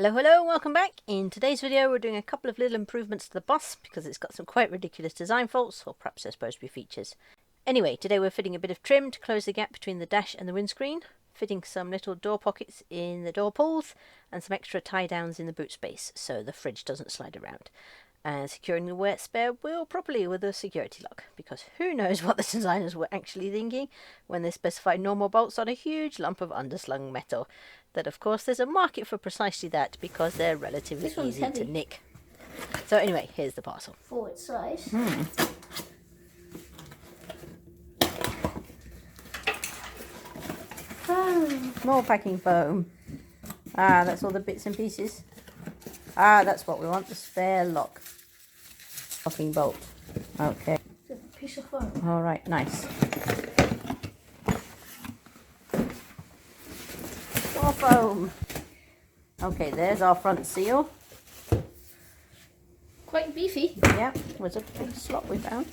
Hello, welcome back. In today's video we're doing a couple of little improvements to the bus because it's got some quite ridiculous design faults, or perhaps they're supposed to be features. Anyway, today we're fitting a bit of trim to close the gap between the dash and the windscreen, fitting some little door pockets in the door pulls and some extra tie downs in the boot space so the fridge doesn't slide around, and securing the spare wheel properly with a security lock, because who knows what the designers were actually thinking when they specified normal bolts on a huge lump of underslung metal. That of course there's a market for precisely that because they're relatively easy to nick. So anyway, here's the parcel. Forward size. More packing foam. That's all the bits and pieces. That's what we want, the spare locking bolt. Okay. It's a piece of foam. All right, nice. More foam. Okay, there's our front seal. Quite beefy. Yeah, was a big slot we found.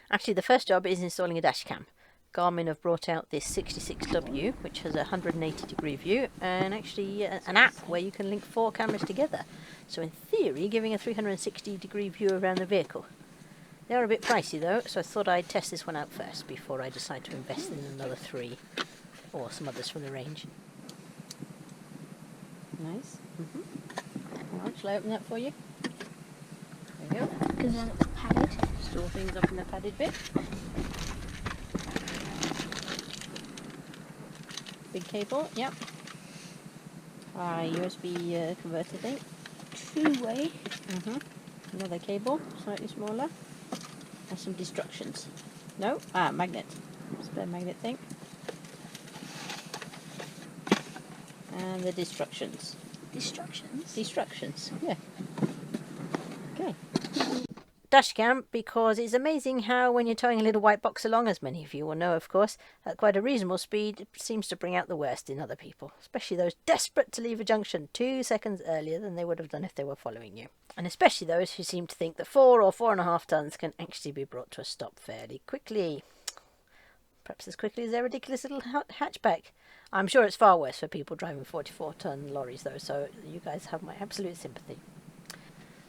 Actually, the first job is installing a dash cam. Garmin have brought out this 66W, which has a 180-degree view, and actually an app where you can link 4 cameras together. So in theory, giving a 360-degree view around the vehicle. They are a bit pricey though, so I thought I'd test this one out first before I decide to invest in another 3 or some others from the range. Nice. Alright, shall I open that for you? There you go. Because then it's padded. Store things up in the padded bit. Big cable, yep. USB converter thing. 2-way. Another cable, slightly smaller. And some destructions. No? Magnet. Spare magnet thing. And the destructions. Destructions, yeah. Okay. Dashcam, because it's amazing how when you're towing a little white box along, as many of you will know of course, at quite a reasonable speed, it seems to bring out the worst in other people, especially those desperate to leave a junction 2 seconds earlier than they would have done if they were following you. And especially those who seem to think that 4 or 4.5 tons can actually be brought to a stop fairly quickly. Perhaps as quickly as their ridiculous little hatchback. I'm sure it's far worse for people driving 44-ton lorries though, so you guys have my absolute sympathy.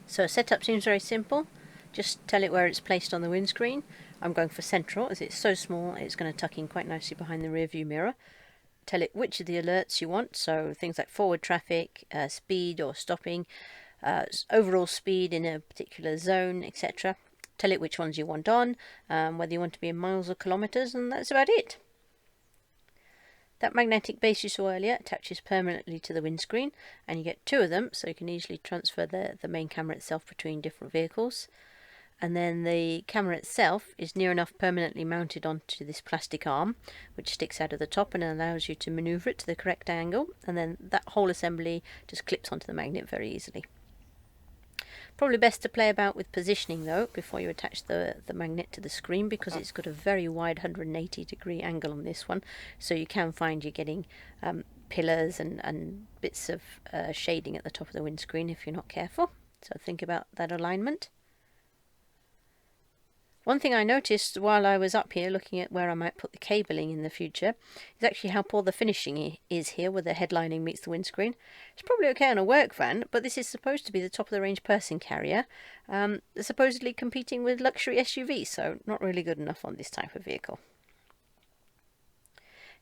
So setup seems very simple. Just tell it where it's placed on the windscreen. I'm going for central, as it's so small it's going to tuck in quite nicely behind the rear view mirror. Tell it which of the alerts you want, so things like forward traffic, speed or stopping, overall speed in a particular zone, etc. Tell it which ones you want on, whether you want to be in miles or kilometres, and that's about it. That magnetic base you saw earlier attaches permanently to the windscreen, and you get 2 of them, so you can easily transfer the main camera itself between different vehicles. And then the camera itself is near enough permanently mounted onto this plastic arm, which sticks out of the top and allows you to manoeuvre it to the correct angle, and then that whole assembly just clips onto the magnet very easily. Probably best to play about with positioning though before you attach the magnet to the screen, because it's got a very wide 180-degree angle on this one, so you can find you're getting pillars and bits of shading at the top of the windscreen if you're not careful, so think about that alignment. One thing I noticed while I was up here looking at where I might put the cabling in the future is actually how poor the finishing is here where the headlining meets the windscreen. It's probably okay on a work van, but this is supposed to be the top of the range person carrier, supposedly competing with luxury SUVs, so not really good enough on this type of vehicle.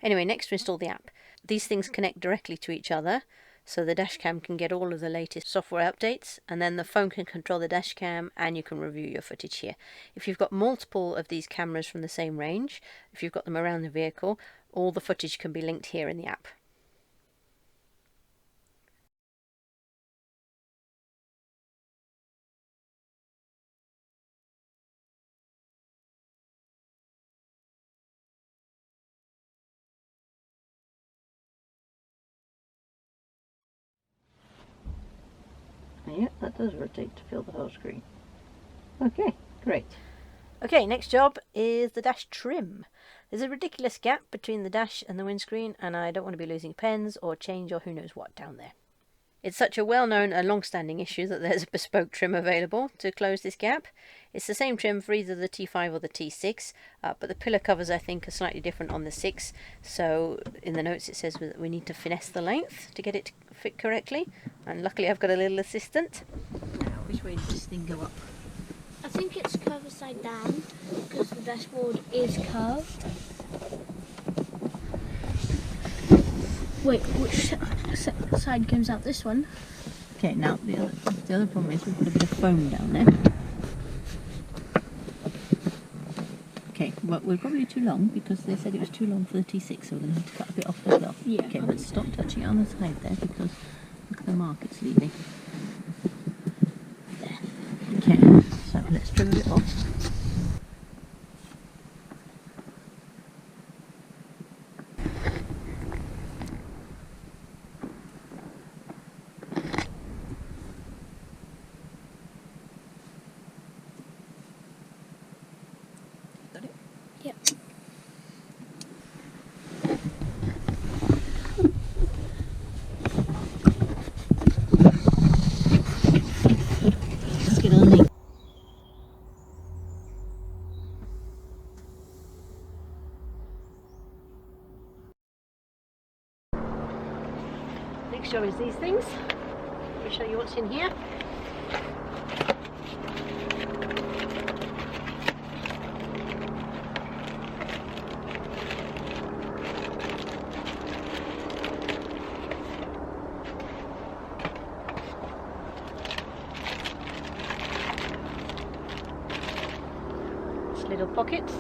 Anyway, next to install the app. These things connect directly to each other, so the dashcam can get all of the latest software updates, and then the phone can control the dashcam and you can review your footage here. If you've got multiple of these cameras from the same range, if you've got them around the vehicle, all the footage can be linked here in the app. Yeah, that does rotate to fill the whole screen. Okay, great. Okay, next job is the dash trim. There's a ridiculous gap between the dash and the windscreen, and I don't want to be losing pens or change or who knows what down there. It's such a well-known and long-standing issue that there's a bespoke trim available to close this gap. It's the same trim for either the T5 or the T6, but the pillar covers I think are slightly different on the 6, so in the notes it says that we need to finesse the length to get it to fit correctly, and luckily I've got a little assistant. Now, which way does this thing go up? I think it's curved side down because the dashboard is curved. Wait, which side comes out? This one? Okay, now the other problem is we've got a bit of foam down there. Okay, well we're probably too long because they said it was too long for the T6, so we're going to have to cut a bit off as well. Yeah. Okay, but stop touching it on the side there because look at the mark it's leaving. There. Okay, so let's trim a bit off. Got it? Yep. Let's get on the next job is these things. Let me show you what's in here. Little pockets.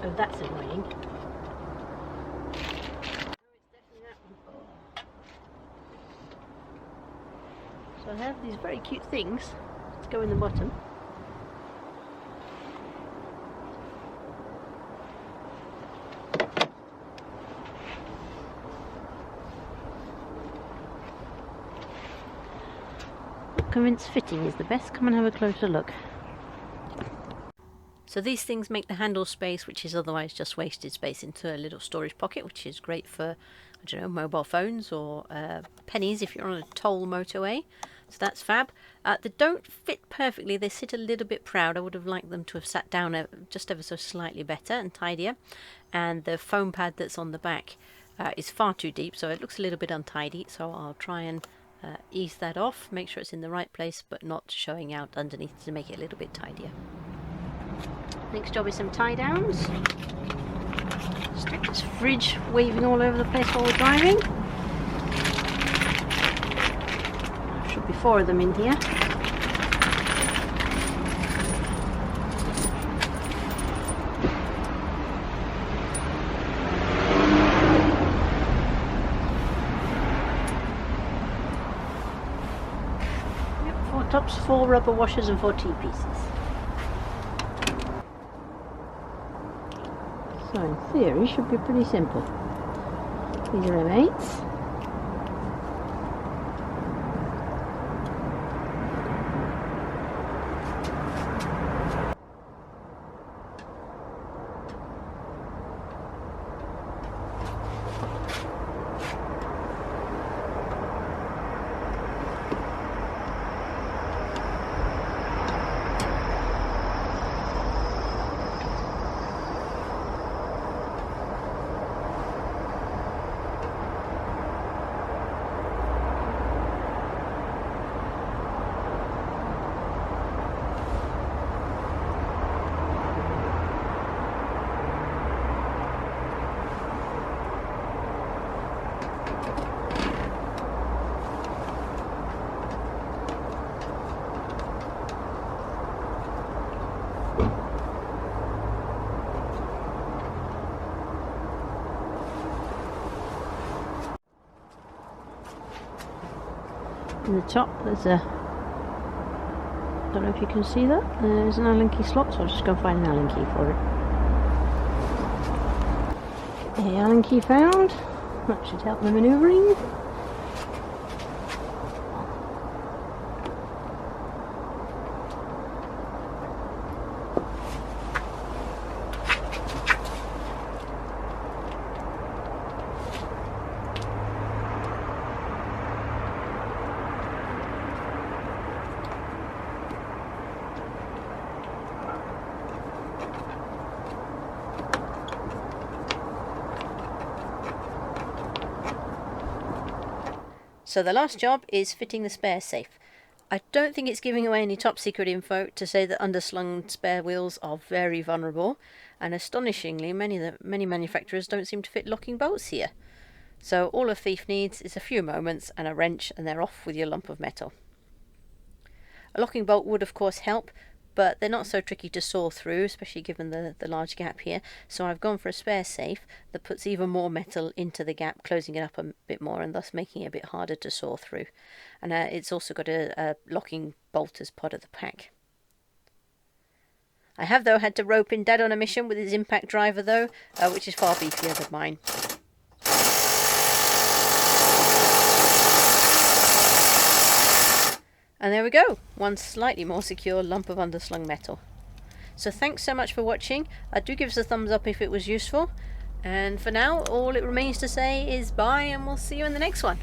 Oh, that's annoying. Oh, it's definitely that one. Oh. So I have these very cute things to go in the bottom. Convinced fitting is the best. Come and have a closer look. So these things make the handle space, which is otherwise just wasted space, into a little storage pocket, which is great for, I don't know, mobile phones or pennies if you're on a toll motorway. So that's fab. They don't fit perfectly. They sit a little bit proud. I would have liked them to have sat down just ever so slightly better and tidier. And the foam pad that's on the back is far too deep, so it looks a little bit untidy. So I'll try and ease that off, make sure it's in the right place but not showing out underneath to make it a little bit tidier. Next job is some tie downs. Stop this fridge waving all over the place while we're driving. There should be 4 of them in here. Tops, 4 rubber washers and 4 T-pieces. So in theory should be pretty simple. These are M8s. In the top there's a, don't know if you can see that, there's an Allen key slot, so I'll just go find an Allen key for it. The Allen key found, that should help the manoeuvring. So the last job is fitting the spare safe. I don't think it's giving away any top secret info to say that underslung spare wheels are very vulnerable, and astonishingly many manufacturers don't seem to fit locking bolts here. So all a thief needs is a few moments and a wrench, and they're off with your lump of metal. A locking bolt would of course help, but they're not so tricky to saw through, especially given the large gap here. So I've gone for a spare safe that puts even more metal into the gap, closing it up a bit more and thus making it a bit harder to saw through. And it's also got a locking bolt as part of the pack. I have though had to rope in Dad on a mission with his impact driver though, which is far beefier than mine. And there we go, one slightly more secure lump of underslung metal. So thanks so much for watching. Do give us a thumbs up if it was useful. And for now, all it remains to say is bye, and we'll see you in the next one.